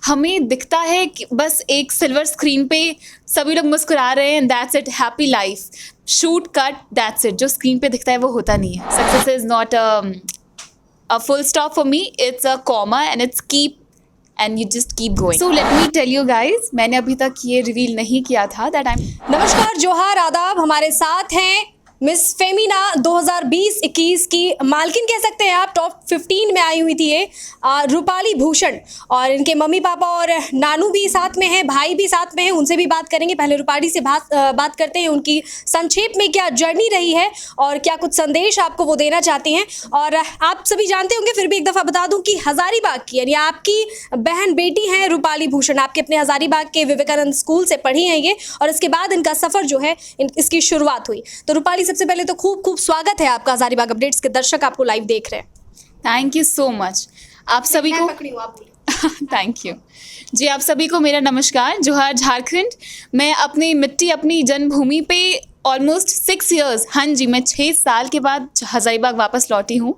हमें दिखता है कि बस एक सिल्वर स्क्रीन पे सभी लोग मुस्कुरा रहे हैं, that's it, happy life, shoot cut, that's it. जो स्क्रीन पे दिखता है वो होता नहीं है। Success is not a full stop for me, it's a comma and it's keep and you just keep going. So let me tell you guys, मैंने अभी तक ये रिवील नहीं किया था that I'm नमस्कार, जोहार, आदाब। हमारे साथ हैं मिस फेमिना 2020-21 की मालकिन कह सकते हैं आप। टॉप 15 में आई हुई थी ये रूपाली भूषण, और इनके मम्मी पापा और नानू भी साथ में हैं, भाई भी साथ में हैं। उनसे भी बात करेंगे। पहले रूपाली से बात करते हैं, उनकी संक्षेप में क्या जर्नी रही है और क्या कुछ संदेश आपको वो देना चाहती हैं। और आप सभी जानते होंगे, फिर भी एक दफ़ा बता दूं कि हज़ारीबाग की यानी आपकी बहन बेटी हैं रूपाली भूषण, आपके अपने हज़ारीबाग के विवेकानंद स्कूल से पढ़ी हैं ये, और इसके बाद इनका सफ़र जो है इसकी शुरुआत हुई। तो रूपाली, सबसे पहले तो खूब खूब स्वागत है आपका। हज़ारीबाग अपडेट्स के दर्शक आपको लाइव देख रहे हैं। थैंक यू सो मच आप सभी को। थैंक यू जी। आप सभी को मेरा नमस्कार। जोहार झारखंड। मैं अपनी मिट्टी, अपनी जन्मभूमि पे ऑलमोस्ट 6 इयर्स, हाँ जी, मैं 6 साल के बाद हज़ारीबाग वापस लौटी हूँ,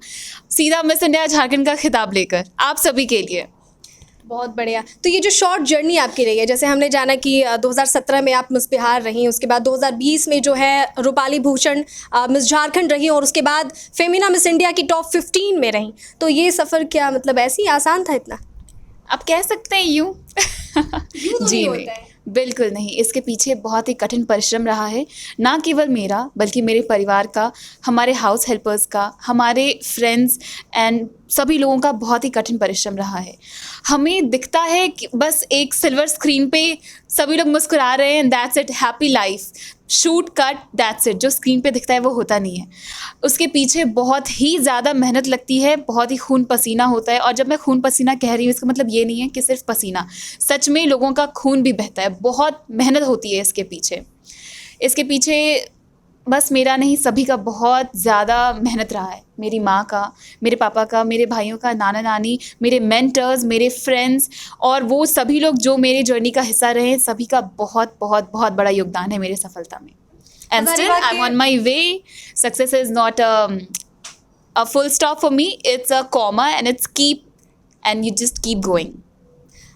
सीधा मिस इंडिया झारखंड का खिताब लेकर आप सभी के लिए। बहुत बढ़िया। तो ये जो शॉर्ट जर्नी आपकी रही है, जैसे हमने जाना कि 2017 में आप मिस बिहार रही, उसके बाद 2020 में जो है रूपाली भूषण मिस झारखंड रही, और उसके बाद फेमिना मिस इंडिया की टॉप 15 में रही। तो ये सफ़र क्या मतलब ऐसे ही आसान था इतना? आप कह सकते हैं यूँ। जी नहीं, बिल्कुल नहीं। इसके पीछे बहुत ही कठिन परिश्रम रहा है, ना केवल मेरा बल्कि मेरे परिवार का, हमारे हाउस हेल्पर्स का, हमारे फ्रेंड्स एंड सभी लोगों का बहुत ही कठिन परिश्रम रहा है। हमें दिखता है कि बस एक सिल्वर स्क्रीन पे सभी लोग मुस्कुरा रहे हैं, that's it, happy life, shoot cut, that's it. जो स्क्रीन पे दिखता है वो होता नहीं है। उसके पीछे बहुत ही ज़्यादा मेहनत लगती है, बहुत ही खून पसीना होता है। और जब मैं खून पसीना कह रही हूँ, इसका मतलब ये नहीं है कि सिर्फ पसीना, सच में लोगों का खून भी बहता है। बहुत मेहनत होती है इसके पीछे। इसके पीछे बस मेरा नहीं, सभी का बहुत ज़्यादा मेहनत रहा है। मेरी माँ का, मेरे पापा का, मेरे भाइयों का, नाना नानी, मेरे मेंटर्स, मेरे फ्रेंड्स और वो सभी लोग जो मेरे जर्नी का हिस्सा रहे हैं, सभी का बहुत बहुत बहुत बड़ा योगदान है मेरे सफलता में। And still I am on my way. Success is not a full stop for me, it's a comma and it's keep and you just keep going.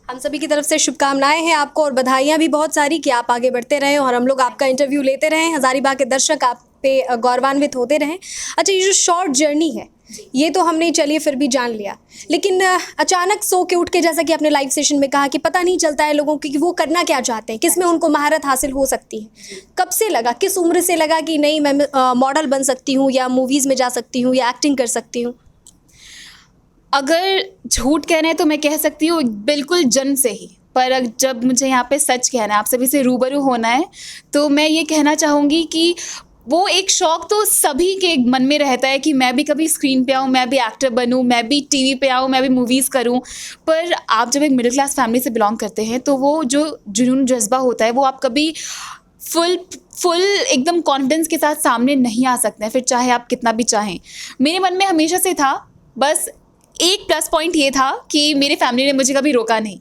हम सभी की तरफ से शुभकामनाएं हैं आपको, और बधाइयाँ भी बहुत सारी कि आप आगे बढ़ते रहें और हम लोग आपका इंटरव्यू लेते रहें। हज़ारीबाग के दर्शक आप पे गौरवान्वित होते रहें। अच्छा, ये जो शॉर्ट जर्नी है, ये तो हमने चलिए फिर भी जान लिया, लेकिन अचानक सो के उठ के, जैसा कि आपने लाइव सेशन में कहा कि पता नहीं चलता है लोगों को कि वो करना क्या चाहते हैं, किस में उनको महारत हासिल हो सकती है। कब से लगा, किस उम्र से लगा कि नहीं मैं मॉडल बन सकती हूँ या मूवीज़ में जा सकती हूँ या एक्टिंग कर सकती हूँ? अगर झूठ कहना है तो मैं कह सकती हूँ बिल्कुल जन्म से ही, पर जब मुझे यहाँ पे सच कहना है, आप सभी से रूबरू होना है, तो मैं ये कहना चाहूँगी कि वो एक शौक़ तो सभी के मन में रहता है कि मैं भी कभी स्क्रीन पे आऊँ, मैं भी एक्टर बनूँ, मैं भी टीवी पे आऊँ, मैं भी मूवीज़ करूँ। पर आप जब एक मिडिल क्लास फैमिली से बिलोंग करते हैं, तो वो जो जुनून जज्बा होता है, वो आप कभी फुल एकदम कॉन्फिडेंस के साथ सामने नहीं आ सकते हैं, फिर चाहे आप कितना भी चाहें। मेरे मन में हमेशा से था, बस एक प्लस पॉइंट ये था कि मेरी फैमिली ने मुझे कभी रोका नहीं।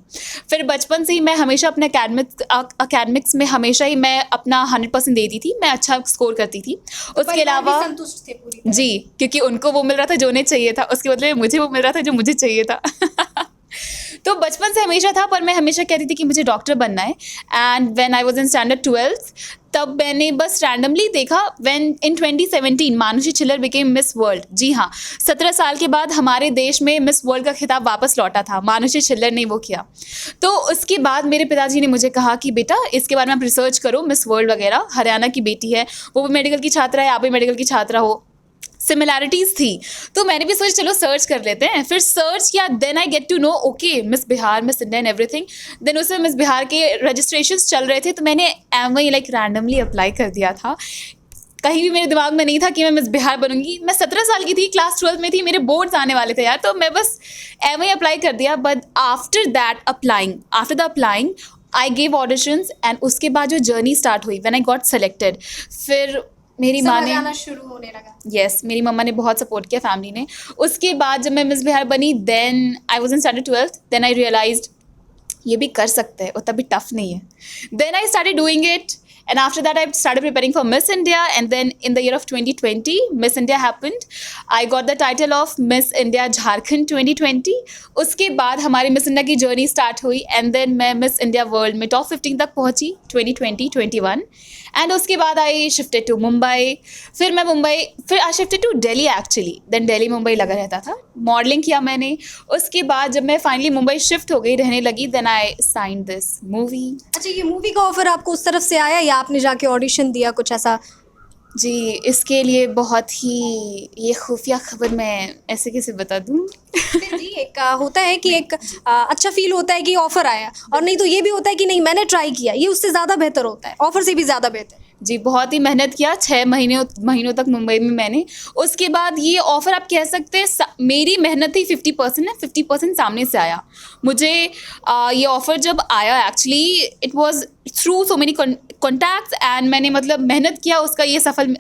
फिर बचपन से ही मैं हमेशा अपने अकेडमिक्स में हमेशा ही मैं अपना 100% देती थी, मैं अच्छा स्कोर करती थी। उसके अलावा संतुष्ट थे पूरी तरह? जी, क्योंकि उनको वो मिल रहा था जो उन्हें चाहिए था, उसके बदले मुझे वो मिल रहा था जो मुझे चाहिए था। तो बचपन से हमेशा था, पर मैं हमेशा कहती थी कि मुझे डॉक्टर बनना है। And when I was in standard 12th, तब मैंने बस रैंडमली देखा when in 2017 Manushi Chhillar became Miss World. जी हाँ, 17 साल के बाद हमारे देश में मिस वर्ल्ड का खिताब वापस लौटा था, मानुषी छिल्लर ने वो किया। तो उसके बाद मेरे पिताजी ने मुझे कहा कि बेटा इसके बारे में आप रिसर्च करो, मिस वर्ल्ड वगैरह। हरियाणा की बेटी है, वो भी मेडिकल की छात्रा है, आप भी मेडिकल की छात्रा हो, सिमिलैरिटीज़ थी। तो मैंने भी सोचा चलो सर्च कर लेते हैं। फिर सर्च किया, then I get to know okay miss Bihar, miss India and everything. Then उसमें मिस बिहार के रजिस्ट्रेशंस चल रहे थे, तो मैंने एमवाई लाइक रैंडमली अप्लाई कर दिया था। कहीं भी मेरे दिमाग में नहीं था कि मैं मिस बिहार बनूंगी। मैं 17 साल की थी, क्लास 12 में थी, मेरे बोर्ड्स आने वाले थे यार, तो मैं बस एमवाई अप्लाई कर दिया। But after the applying I gave auditions, and उसके बाद जो जर्नी स्टार्ट हुई, व्हेन आई गॉट सेलेक्टेड, फिर मेरी माँ ने शुरू होने लगा। यस, मेरी मम्मा ने बहुत सपोर्ट किया, फैमिली ने। उसके बाद जब मैं मिस बिहार बनी, then I was in standard 12th, then I realised ये भी कर सकते हैं, उतना भी टफ नहीं है। Then I started doing it And after that, I started preparing for Miss India. And then in the year of 2020, Miss India happened. I got the title of Miss India Jharkhand 2020. उसके बाद हमारी miss India की journey start हुई. And then मैं miss India world में top 15 तक पहुंची 2020-21. And उसके बाद आई शिफ्टेड टू मुंबई. फिर I shifted to Delhi actually. Then Delhi Mumbai लगा रहता था. मॉडलिंग किया मैंने. उसके बाद जब मैं फाइनली मुंबई शिफ्ट हो गई, रहने लगी, then I sign this movie. अच्छा, ये मूवी का ऑफर आपको उस तरफ से आया या आपने जाके ऑडिशन दिया, कुछ ऐसा? जी, इसके लिए बहुत ही ये खुफिया खबर मैं ऐसे कैसे बता दूँ. फिर जी एक होता है कि एक अच्छा फील होता है कि ऑफर आया, और नहीं तो ये भी होता है कि नहीं मैंने ट्राई किया, ये उससे ज़्यादा बेहतर होता है, ऑफर से भी ज़्यादा बेहतर. जी, बहुत ही मेहनत किया 6 महीनों तक मुंबई में मैंने. उसके बाद ये ऑफ़र आप कह सकते हैं मेरी मेहनत ही 50% है, 50% सामने से आया. मुझे ये ऑफ़र जब आया actually it was through so many contacts. And मैंने मतलब मेहनत किया, उसका ये सफल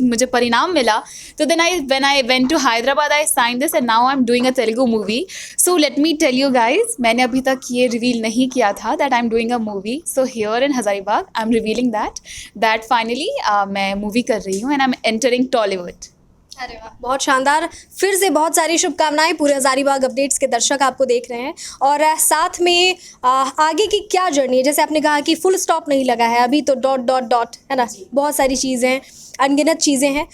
मुझे परिणाम मिला. तो then when I went to Hyderabad I sign this and now I am doing a Telugu movie. So let me tell you guys, मैंने अभी तक ये रिवील नहीं किया था that I am doing a movie. So here in Hazaribagh I am revealing that finally मैं movie कर रही हूँ and I am entering Tollywood. अरे वाह, बहुत शानदार. फिर से बहुत सारी शुभकामनाएं. पूरे हज़ारीबाग अपडेट्स के दर्शक आपको देख रहे हैं. और साथ में आगे की क्या जर्नी है? जैसे आपने कहा कि फुल स्टॉप नहीं लगा है अभी, तो डॉट डॉट डॉट है ना, बहुत सारी चीज़ें हैं, अनगिनत चीज़ें हैं,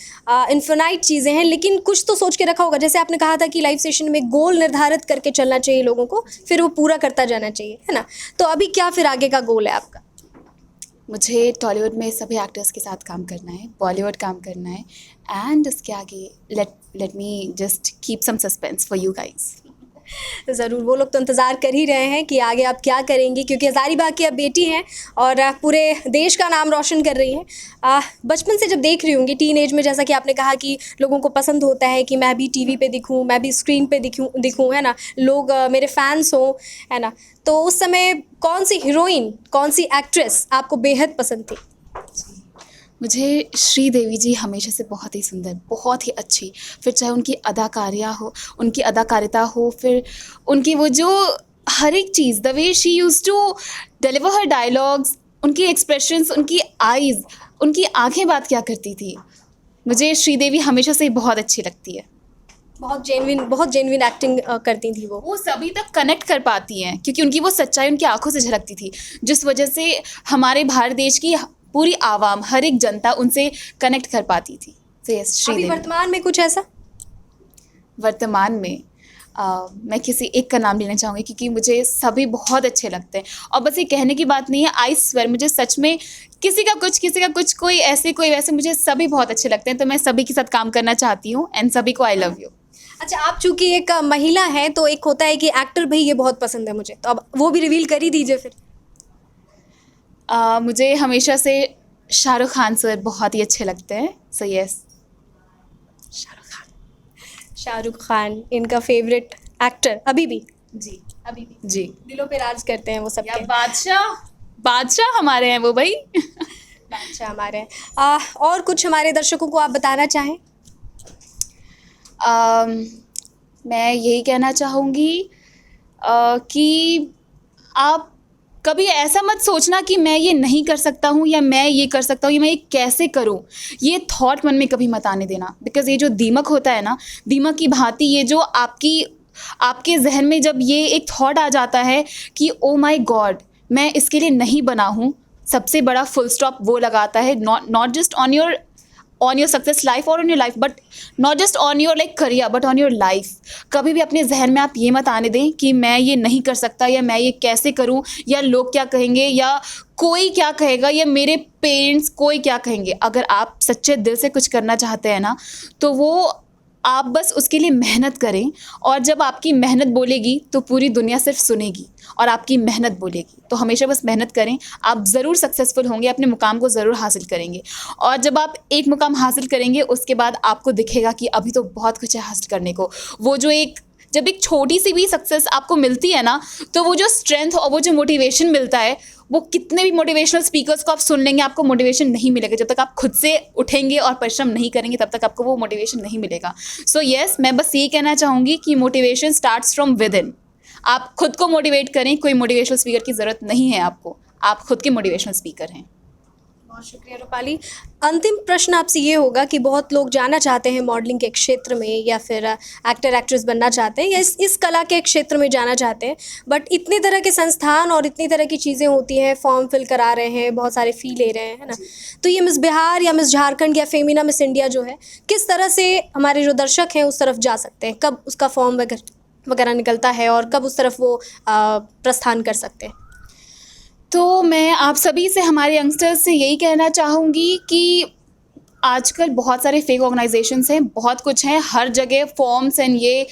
इन्फिनाइट चीज़ें हैं, लेकिन कुछ तो सोच के रखा होगा. जैसे आपने कहा था कि लाइव सेशन में गोल निर्धारित करके चलना चाहिए लोगों को, फिर वो पूरा करता जाना चाहिए, है ना. तो अभी क्या फिर आगे का गोल है आपका? मुझे टॉलीवुड में सभी एक्टर्स के साथ काम करना है, बॉलीवुड काम करना है. एंड उसके आगे let me just keep some suspense for you guys. ज़रूर, वो लोग तो इंतज़ार कर ही रहे हैं कि आगे आप क्या करेंगी, क्योंकि हज़ारीबाग की आप बेटी हैं और पूरे देश का नाम रोशन कर रही हैं. बचपन से जब देख रही होंगी, टीन एज में, जैसा कि आपने कहा कि लोगों को पसंद होता है कि मैं भी टीवी पे दिखूं, मैं भी स्क्रीन पे दिखूं, है ना, लोग मेरे फैंस हों, है ना. तो उस समय कौन सी हीरोइन, कौन सी एक्ट्रेस आपको बेहद पसंद थी? मुझे श्रीदेवी जी हमेशा से बहुत ही सुंदर, बहुत ही अच्छी, फिर चाहे उनकी अदाकारिता हो, फिर उनकी वो जो हर एक चीज़, the way she used to deliver her dialogues, उनकी एक्सप्रेशंस, उनकी आईज़, उनकी आंखें बात क्या करती थी. मुझे श्रीदेवी हमेशा से बहुत अच्छी लगती है. बहुत जेन्युइन एक्टिंग करती थी वो सभी तक कनेक्ट कर पाती हैं क्योंकि उनकी वो सच्चाई उनकी आंखों से झलकती थी, जिस वजह से हमारे भारत देश की पूरी आवाम, हर एक जनता उनसे कनेक्ट कर पाती थी. तो यस, श्रीदेवी. अभी वर्तमान में कुछ ऐसा? वर्तमान में मैं किसी एक का नाम लेना चाहूँगी क्योंकि मुझे सभी बहुत अच्छे लगते हैं. और बस ये कहने की बात नहीं है, आई स्वेयर मुझे सच में किसी का कुछ, कोई ऐसे कोई वैसे, मुझे सभी बहुत अच्छे लगते हैं. तो मैं सभी के साथ काम करना चाहती हूँ एंड सभी को आई लव यू. अच्छा, आप चूंकि एक महिला हैं तो एक होता है कि एक्टर भाई ये बहुत पसंद है मुझे, तो अब वो भी रिवील कर ही दीजिए फिर. मुझे हमेशा से शाहरुख खान सर बहुत ही अच्छे लगते हैं. सो यस, शाहरुख खान इनका फेवरेट एक्टर अभी भी? जी, अभी भी जी. दिलों पे राज करते हैं वो सब के. बादशाह हमारे हैं वो भाई. अच्छा, हमारे हैं. और कुछ हमारे दर्शकों को आप बताना चाहें? मैं यही कहना चाहूँगी कि आप कभी ऐसा मत सोचना कि मैं ये नहीं कर सकता हूँ या मैं ये कर सकता हूँ या मैं ये कैसे करूँ. ये थॉट मन में कभी मत आने देना, बिकॉज़ ये जो दीमक होता है ना, दीमक की भांति ये जो आपके जहन में जब ये एक थॉट आ जाता है कि ओ माय गॉड मैं इसके लिए नहीं बना हूँ, सबसे बड़ा फुल स्टॉप वो लगाता है. Not just on your success life और on your life, but not just on your career but on your life. कभी भी अपने जहन में आप ये मत आने दें कि मैं ये नहीं कर सकता या मैं ये कैसे करूं या लोग क्या कहेंगे या कोई क्या कहेगा या मेरे पेरेंट्स कोई क्या कहेंगे. अगर आप सच्चे दिल से कुछ करना चाहते हैं ना, तो वो आप बस उसके लिए मेहनत करें. और जब आपकी मेहनत बोलेगी तो पूरी दुनिया सिर्फ सुनेगी और आपकी मेहनत बोलेगी. तो हमेशा बस मेहनत करें, आप ज़रूर सक्सेसफुल होंगे, अपने मुकाम को ज़रूर हासिल करेंगे. और जब आप एक मुकाम हासिल करेंगे उसके बाद आपको दिखेगा कि अभी तो बहुत कुछ है हासिल करने को. वो जो जब एक छोटी सी भी सक्सेस आपको मिलती है ना, तो वो जो स्ट्रेंथ और वो जो मोटिवेशन मिलता है, वो कितने भी मोटिवेशनल स्पीकर्स को आप सुन लेंगे, आपको मोटिवेशन नहीं मिलेगा. जब तक आप खुद से उठेंगे और परिश्रम नहीं करेंगे तब तक आपको वो मोटिवेशन नहीं मिलेगा. सो यस, मैं बस ये कहना चाहूँगी कि motivation starts from with in. आप खुद को मोटिवेट करें, कोई मोटिवेशनल स्पीकर की ज़रूरत नहीं है आपको, आप खुद के मोटिवेशनल स्पीकर हैं. बहुत शुक्रिया रूपाली। अंतिम प्रश्न आपसे ये होगा कि बहुत लोग जाना चाहते हैं मॉडलिंग के क्षेत्र में, या फिर एक्टर एक्ट्रेस बनना चाहते हैं, या इस कला के क्षेत्र में जाना चाहते हैं, बट इतने तरह के संस्थान और इतनी तरह की चीज़ें होती हैं, फॉर्म फिल करा रहे हैं, बहुत सारे फ़ी ले रहे हैं, है ना। तो ये मिस बिहार या मिस झारखंड या फेमिना मिस इंडिया जो है, किस तरह से हमारे जो दर्शक हैं उस तरफ जा सकते हैं? कब उसका फॉर्म वगैरह निकलता है और कब उस तरफ वो प्रस्थान कर सकते हैं? तो मैं आप सभी से, हमारे यंगस्टर्स से यही कहना चाहूँगी कि आजकल बहुत सारे फेक ऑर्गेनाइजेशंस हैं, बहुत कुछ हैं हर जगह, फॉर्म्स एंड ये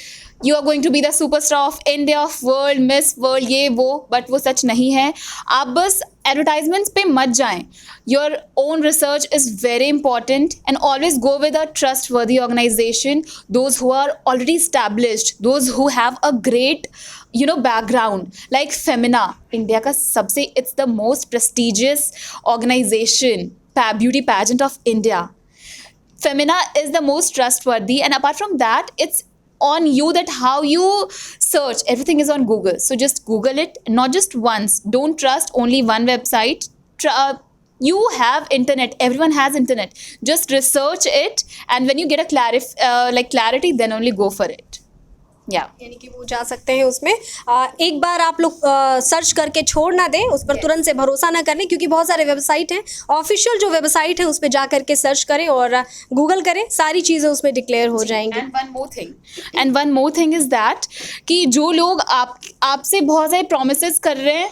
you are going to be the superstar of India, of world, miss world, ये वो, बट वो सच नहीं है। आप बस एडवर्टाइजमेंट्स पे मत जाएं। Your own research is very important and always go with a trustworthy organisation, those who are already established, those who have a great background, like Femina, India का सबसे, it's the most prestigious organisation, beauty pageant of India. Femina is the most trustworthy, and apart from that, it's on you that how you search. Everything is on Google, so just Google it, not just once. Don't trust only one website. You have internet, everyone has internet, just research it, and when you get a clarity, then only go for it. यानी कि वो जा सकते हैं उसमें। एक बार आप लोग सर्च करके छोड़ ना दें, उस पर तुरंत से भरोसा ना करें, क्योंकि बहुत सारे वेबसाइट हैं, ऑफिशियल जो वेबसाइट है उस पर जा करके सर्च करें और गूगल करें, सारी चीज़ें उसमें डिक्लेयर हो जाएंगी। And one more thing is that कि जो लोग आपसे बहुत सारे प्रोमिसेस कर रहे हैं,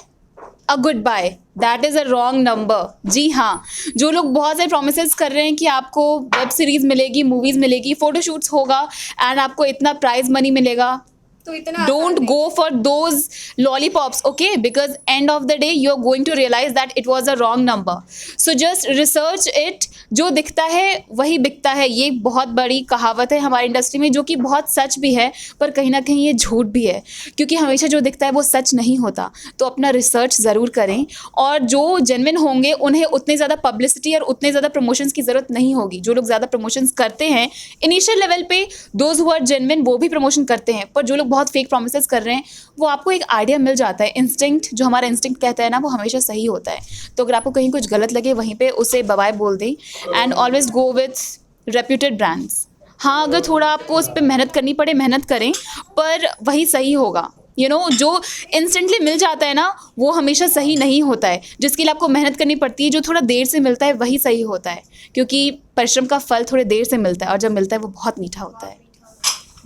a goodbye, that is a wrong number. जी हाँ, जो लोग बहुत सारे प्रोमिसेस कर रहे हैं कि आपको वेब सीरीज़ मिलेगी, मूवीज़ मिलेगी, फोटोशूट्स होगा एंड आपको इतना प्राइज मनी मिलेगा, तो इतना don't go for those lollipops, okay, because end of the day you're going to realize that it was a wrong number. So just research it. जो दिखता है वही बिकता है, ये बहुत बड़ी कहावत है हमारी इंडस्ट्री में, जो कि बहुत सच भी है, पर कहीं ना कहीं ये झूठ भी है, क्योंकि हमेशा जो दिखता है वो सच नहीं होता। तो अपना रिसर्च ज़रूर करें, और जो जेन्युइन होंगे उन्हें उतने ज़्यादा पब्लिसिटी और उतने ज़्यादा प्रमोशंस की ज़रूरत नहीं होगी। जो लोग ज़्यादा प्रमोशंस करते हैं इनिशियल लेवल पे, दोज हु आर जेन्युइन, वो भी प्रमोशन करते हैं, पर जो लोग बहुत फेक प्रोमिसेस कर रहे हैं, वो आपको एक आइडिया मिल जाता है। इंस्टिंक्ट, जो हमारा इंस्टिंक्ट कहता है ना, वो हमेशा सही होता है। तो अगर आपको कहीं कुछ गलत लगे, वहीं पे उसे बाय बोल दें, and always go with reputed brands. हाँ, अगर थोड़ा आपको उस पर मेहनत करनी पड़े, मेहनत करें, पर वही सही होगा। जो इंस्टेंटली मिल जाता है ना, वो हमेशा सही नहीं होता है। जिसके लिए आपको मेहनत करनी पड़ती है, जो थोड़ा देर से मिलता है, वही सही होता है, क्योंकि परिश्रम का फल थोड़े देर से मिलता है, और जब मिलता है वो बहुत मीठा होता है।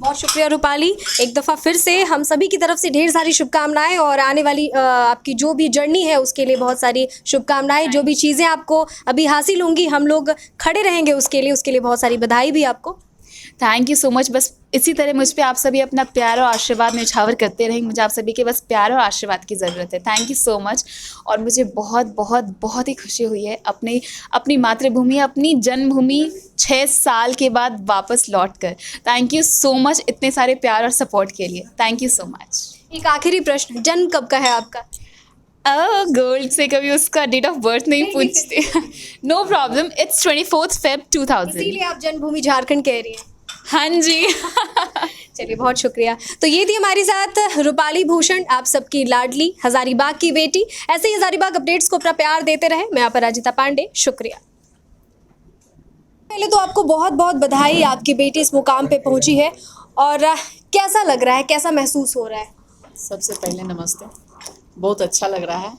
बहुत शुक्रिया रूपाली, एक दफ़ा फिर से हम सभी की तरफ से ढेर सारी शुभकामनाएं, और आने वाली आपकी जो भी जर्नी है उसके लिए बहुत सारी शुभकामनाएं। जो भी चीज़ें आपको अभी हासिल होंगी, हम लोग खड़े रहेंगे उसके लिए बहुत सारी बधाई भी आपको। Thank you so much. बस इसी तरह मुझ पे आप सभी अपना प्यार और आशीर्वाद न्यौछावर करते रहेंगे। मुझे आप सभी के बस प्यार और आशीर्वाद की ज़रूरत है। Thank you so much. और मुझे बहुत बहुत बहुत ही खुशी हुई है अपनी मातृभूमि, अपनी जन्मभूमि 6 साल के बाद वापस लौट कर। थैंक यू सो मच इतने सारे प्यार और सपोर्ट के लिए। Thank you so much. एक आखिरी प्रश्न, जन्म कब का है आपका? गर्ल से कभी उसका डेट ऑफ बर्थ नहीं पूछते। No problem, it's 24 Feb 2000। इसीलिए आप जन्मभूमि झारखंड कह रही हैं। हाँ जी। चलिए, बहुत शुक्रिया। तो ये थी हमारे साथ रूपाली भूषण, आप सबकी लाडली, हजारीबाग की बेटी। ऐसे ही हजारीबाग अपडेट्स को अपना प्यार देते रहे। मैं अपराजिता पांडे, शुक्रिया। पहले तो आपको बहुत बहुत बधाई, आपकी बेटी इस मुकाम पे पहुंची है, और कैसा लग रहा है, कैसा महसूस हो रहा है? सबसे पहले नमस्ते। बहुत अच्छा लग रहा है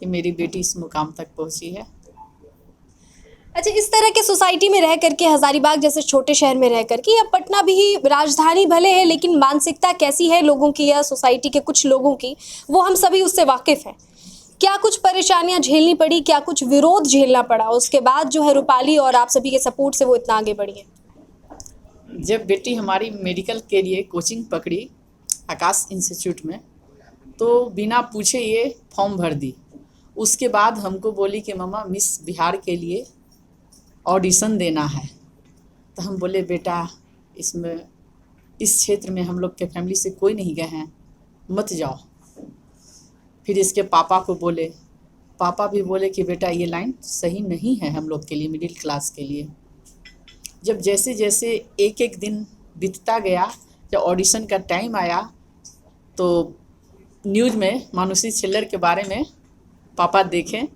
कि मेरी बेटी इस मुकाम तक पहुंची है। अच्छा, इस तरह के सोसाइटी में रह करके, हजारीबाग जैसे छोटे शहर में रह करके, या पटना भी राजधानी भले है, लेकिन मानसिकता कैसी है लोगों की या सोसाइटी के कुछ लोगों की, वो हम सभी उससे वाकिफ़ हैं। क्या कुछ परेशानियां झेलनी पड़ी, क्या कुछ विरोध झेलना पड़ा, उसके बाद जो है रूपाली और आप सभी के सपोर्ट से वो इतना आगे बढ़ी है? जब बेटी हमारी मेडिकल के लिए कोचिंग पकड़ी आकाश इंस्टीट्यूट में, तो बिना पूछे ये फॉर्म भर दी। उसके बाद हमको बोली कि मम्मा मिस बिहार के लिए ऑडिशन देना है। तो हम बोले बेटा इस क्षेत्र में हम लोग के फैमिली से कोई नहीं गए हैं, मत जाओ। फिर इसके पापा को बोले, पापा भी बोले कि बेटा ये लाइन सही नहीं है हम लोग के लिए, मिडिल क्लास के लिए। जब जैसे जैसे एक एक दिन बीतता गया, जब ऑडिशन का टाइम आया, तो न्यूज़ में मानुषी छिल्लर के बारे में पापा देखें,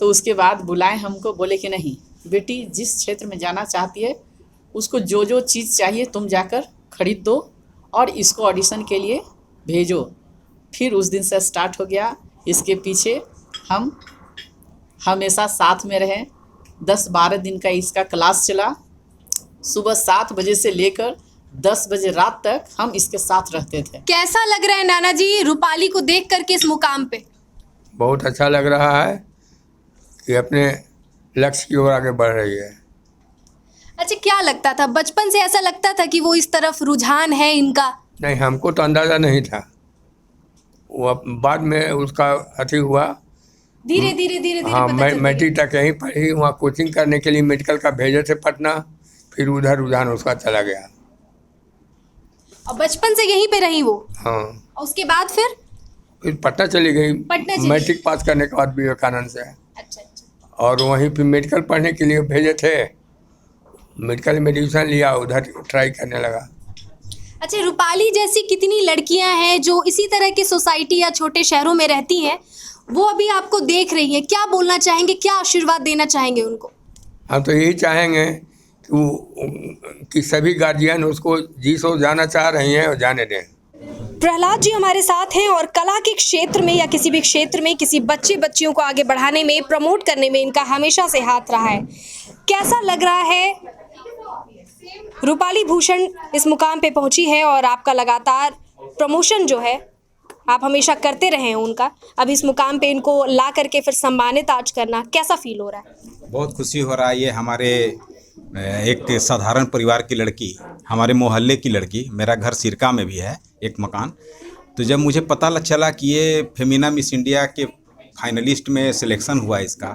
तो उसके बाद बुलाए हमको, बोले कि नहीं बेटी, जिस क्षेत्र में जाना चाहती है उसको जो जो चीज़ चाहिए तुम जाकर खरीद दो और इसको ऑडिशन के लिए भेजो। फिर उस दिन से स्टार्ट हो गया। इसके पीछे हम हमेशा साथ में रहे। 10-12 दिन का इसका क्लास चला। सुबह 7 बजे से लेकर 10 बजे रात तक हम इसके साथ रहते थे। कैसा लग रहा है नाना जी रूपाली को देख करके इस मुकाम पे? बहुत अच्छा लग रहा है कि अपने लक्ष्य की ओर आगे बढ़ रही है। अच्छा, क्या लगता था बचपन से, ऐसा लगता था कि वो इस तरफ रुझान है इनका? नहीं, हमको तो अंदाज़ा नहीं था। वो बाद में उसका अति हुआ। धीरे धीरे धीरे धीरे हाँ, पता चलता मैट्रिक तक यहीं पढ़ी। वहाँ कोचिंग करने के लिए मेडिकल का भेजे थे पटना, फिर उधर रुझान उसका चला गया। गया। और बचपन से यहीं पे रही वो? हाँ, और उसके बाद फिर पटना चली गई। पटना चली मैट्रिक पास करने के बाद विवेकानंद से, अच्छा अच्छा। और वहीं फिर मेडिकल पढ़ने के लिए भेजे थे। मेडिकल में एडमिशन लिया, उधर ट्राई करने लगा। अच्छा, रूपाली जैसी कितनी लड़कियां हैं जो इसी तरह की सोसाइटी या छोटे शहरों में रहती हैं, वो अभी आपको देख रही हैं, क्या बोलना चाहेंगे, क्या आशीर्वाद देना चाहेंगे उनको? हम तो यही चाहेंगे कि सभी गार्जियन उसको जिसो जाना चाह रही हैं और जाने दें। प्रहलाद जी हमारे साथ हैं और कला के क्षेत्र में या किसी भी क्षेत्र में किसी बच्चियों को आगे बढ़ाने में, प्रमोट करने में इनका हमेशा से हाथ रहा है। कैसा लग रहा है? रूपाली भूषण इस मुकाम पे पहुंची है और आपका लगातार प्रमोशन जो है आप हमेशा करते रहे हैं उनका, अब इस मुकाम पे इनको ला करके फिर सम्मानित आज करना, कैसा फील हो रहा है? बहुत खुशी हो रहा है। ये हमारे एक साधारण परिवार की लड़की, हमारे मोहल्ले की लड़की, मेरा घर सिरका में भी है एक मकान। तो जब मुझे पता चला कि ये फेमिना मिस इंडिया के फाइनलिस्ट में सिलेक्शन हुआ इसका,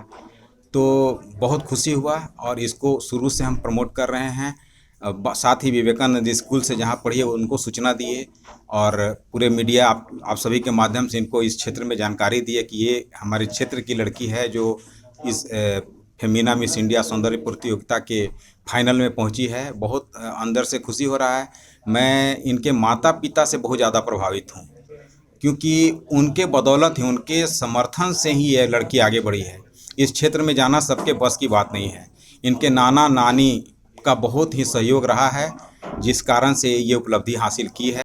तो बहुत खुशी हुआ और इसको शुरू से हम प्रमोट कर रहे हैं। साथ ही विवेकानंद स्कूल से जहाँ पढ़ी है उनको सूचना दिए और पूरे मीडिया आप सभी के माध्यम से इनको इस क्षेत्र में जानकारी दिए कि ये हमारे क्षेत्र की लड़की है जो इस फेमिना मिस इंडिया सौंदर्य प्रतियोगिता के फाइनल में पहुंची है। बहुत अंदर से खुशी हो रहा है। मैं इनके माता पिता से बहुत ज़्यादा प्रभावित हूं, क्योंकि उनके बदौलत ही, उनके समर्थन से ही ये लड़की आगे बढ़ी है। इस क्षेत्र में जाना सबके बस की बात नहीं है। इनके नाना नानी का बहुत ही सहयोग रहा है, जिस कारण से ये उपलब्धि हासिल की है।